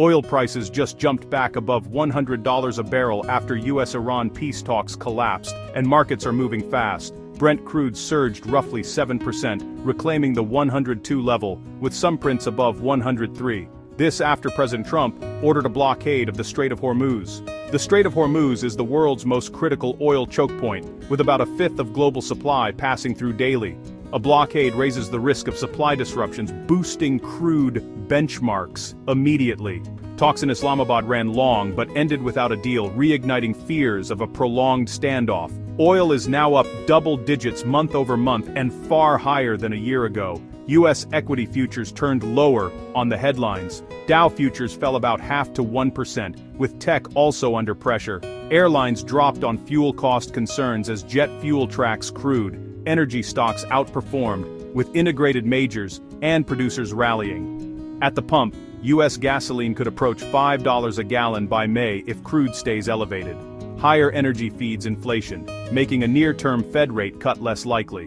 Oil prices just jumped back above $100 a barrel after US-Iran peace talks collapsed, and markets are moving fast. Brent crude surged roughly 7%, reclaiming the 102 level, with some prints above 103. This after President Trump ordered a blockade of the Strait of Hormuz. The Strait of Hormuz is the world's most critical oil choke point, with about a fifth of global supply passing through daily. A blockade raises the risk of supply disruptions, boosting crude benchmarks immediately. Talks in Islamabad ran long but ended without a deal, reigniting fears of a prolonged standoff. Oil is now up double digits month over month and far higher than a year ago. U.S. equity futures turned lower on the headlines. Dow futures fell about 0.5% to 1%, with tech also under pressure. Airlines dropped on fuel cost concerns as jet fuel tracks crude. Energy stocks outperformed, with integrated majors and producers rallying. At the pump, U.S. gasoline could approach $5 a gallon by May if crude stays elevated. Higher energy feeds inflation, making a near-term Fed rate cut less likely.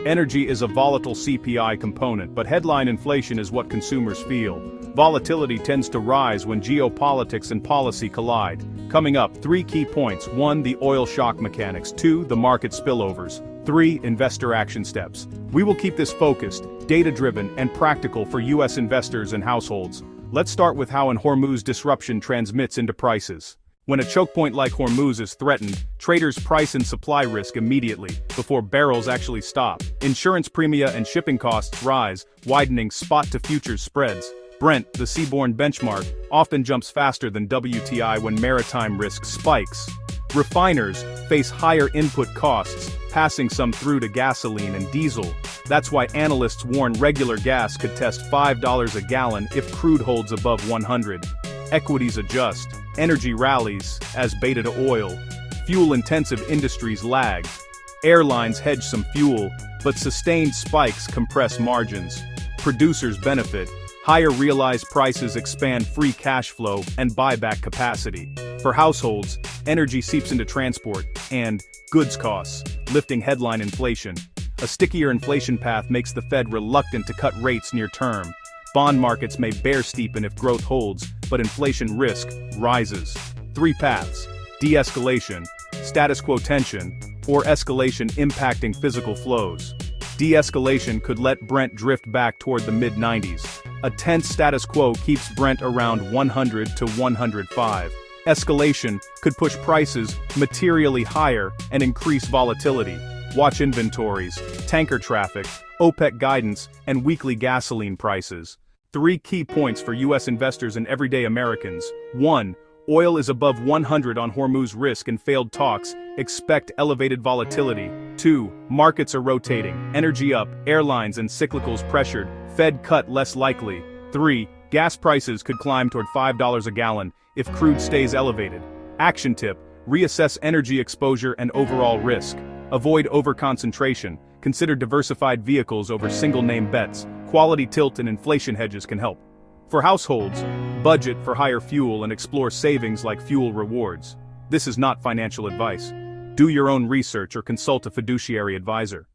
Energy is a volatile CPI component, but headline inflation is what consumers feel. Volatility tends to rise when geopolitics and policy collide. Coming up, 3 key points. 1. The oil shock mechanics. 2. The market spillovers. 3. Investor action steps. We will keep this focused, data-driven, and practical for U.S. investors and households. Let's start with how an Hormuz disruption transmits into prices. When a choke point like Hormuz is threatened, traders price in supply risk immediately, before barrels actually stop. Insurance premia and shipping costs rise, widening spot-to-futures spreads. Brent, the seaborne benchmark, often jumps faster than WTI when maritime risk spikes. Refiners face higher input costs, passing some through to gasoline and diesel. That's why analysts warn regular gas could test $5 a gallon if crude holds above 100. Equities adjust. Energy rallies as beta to oil. Fuel-intensive industries lag. Airlines hedge some fuel, but sustained spikes compress margins. Producers benefit. Higher realized prices expand free cash flow and buyback capacity. For households, energy seeps into transport and goods costs, lifting headline inflation. A stickier inflation path makes the Fed reluctant to cut rates near term. Bond markets may bear steepen if growth holds, but inflation risk rises. 3 paths: de-escalation, status quo tension, or escalation impacting physical flows. De-escalation could let Brent drift back toward the mid-90s. A tense status quo keeps Brent around 100 to 105. Escalation could push prices materially higher and increase volatility. Watch inventories, tanker traffic, OPEC guidance, and weekly gasoline prices. 3 key points for U.S. investors and everyday Americans. 1. Oil is above 100 on Hormuz risk and failed talks. Expect elevated volatility. 2. Markets are rotating. Energy up, airlines and cyclicals pressured. Fed cut less likely. 3. Gas prices could climb toward $5 a gallon if crude stays elevated. Action tip: reassess energy exposure and overall risk. Avoid overconcentration. Consider diversified vehicles over single-name bets. Quality tilt and inflation hedges can help. For households, budget for higher fuel and explore savings like fuel rewards. This is not financial advice. Do your own research or consult a fiduciary advisor.